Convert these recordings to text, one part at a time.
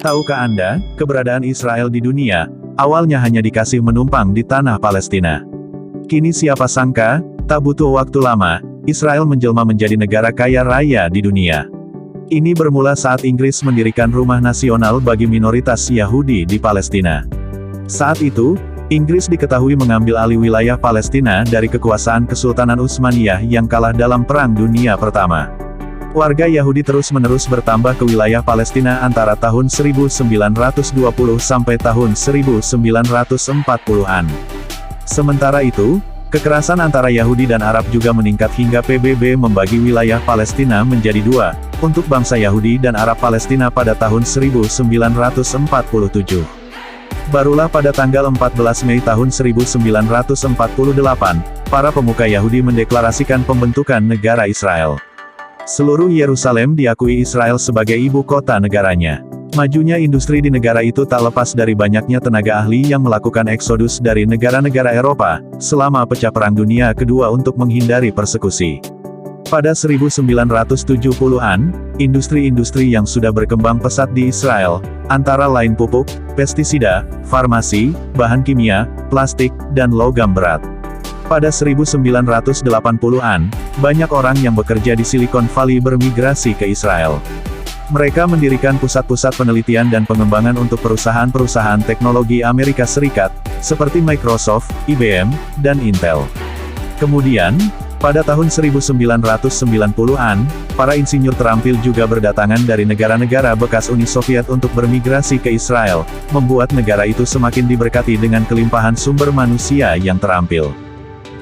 Tahukah Anda, keberadaan Israel di dunia, awalnya hanya dikasih menumpang di tanah Palestina. Kini siapa sangka, tak butuh waktu lama, Israel menjelma menjadi negara kaya raya di dunia. Ini bermula saat Inggris mendirikan rumah nasional bagi minoritas Yahudi di Palestina. Saat itu, Inggris diketahui mengambil alih wilayah Palestina dari kekuasaan Kesultanan Utsmaniyah yang kalah dalam Perang Dunia Pertama. Warga Yahudi terus-menerus bertambah ke wilayah Palestina antara tahun 1920 sampai tahun 1940-an. Sementara itu, kekerasan antara Yahudi dan Arab juga meningkat hingga PBB membagi wilayah Palestina menjadi dua, untuk bangsa Yahudi dan Arab Palestina pada tahun 1947. Barulah pada tanggal 14 Mei tahun 1948, para pemuka Yahudi mendeklarasikan pembentukan negara Israel. Seluruh Yerusalem diakui Israel sebagai ibu kota negaranya. Majunya industri di negara itu tak lepas dari banyaknya tenaga ahli yang melakukan eksodus dari negara-negara Eropa, selama pecah Perang Dunia Kedua untuk menghindari persekusi. Pada 1970-an, industri-industri yang sudah berkembang pesat di Israel, antara lain pupuk, pestisida, farmasi, bahan kimia, plastik, dan logam berat. Pada 1980-an, banyak orang yang bekerja di Silicon Valley bermigrasi ke Israel. Mereka mendirikan pusat-pusat penelitian dan pengembangan untuk perusahaan-perusahaan teknologi Amerika Serikat, seperti Microsoft, IBM, dan Intel. Kemudian, pada tahun 1990-an, para insinyur terampil juga berdatangan dari negara-negara bekas Uni Soviet untuk bermigrasi ke Israel, membuat negara itu semakin diberkati dengan kelimpahan sumber manusia yang terampil.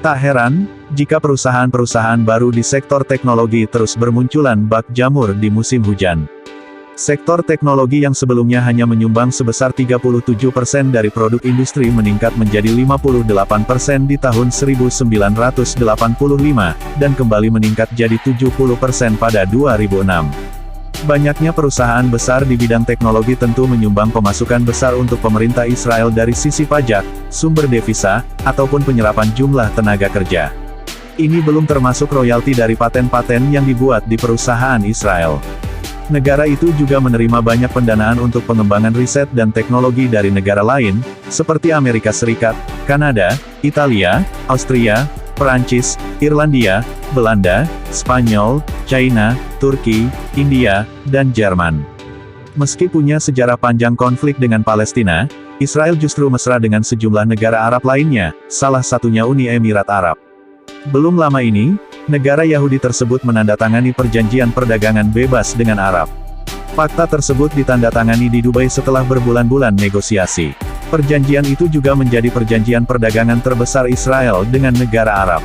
Tak heran, jika perusahaan-perusahaan baru di sektor teknologi terus bermunculan bak jamur di musim hujan. Sektor teknologi yang sebelumnya hanya menyumbang sebesar 37% dari produk industri meningkat menjadi 58% di tahun 1985, dan kembali meningkat jadi 70% pada 2006. Banyaknya perusahaan besar di bidang teknologi tentu menyumbang pemasukan besar untuk pemerintah Israel dari sisi pajak, sumber devisa, ataupun penyerapan jumlah tenaga kerja. Ini belum termasuk royalti dari paten-paten yang dibuat di perusahaan Israel. Negara itu juga menerima banyak pendanaan untuk pengembangan riset dan teknologi dari negara lain, seperti Amerika Serikat, Kanada, Italia, Austria, Perancis, Irlandia, Belanda, Spanyol, China, Turki, India, dan Jerman. Meski punya sejarah panjang konflik dengan Palestina, Israel justru mesra dengan sejumlah negara Arab lainnya, salah satunya Uni Emirat Arab. Belum lama ini, negara Yahudi tersebut menandatangani perjanjian perdagangan bebas dengan Arab. Fakta tersebut ditandatangani di Dubai setelah berbulan-bulan negosiasi. Perjanjian itu juga menjadi perjanjian perdagangan terbesar Israel dengan negara Arab.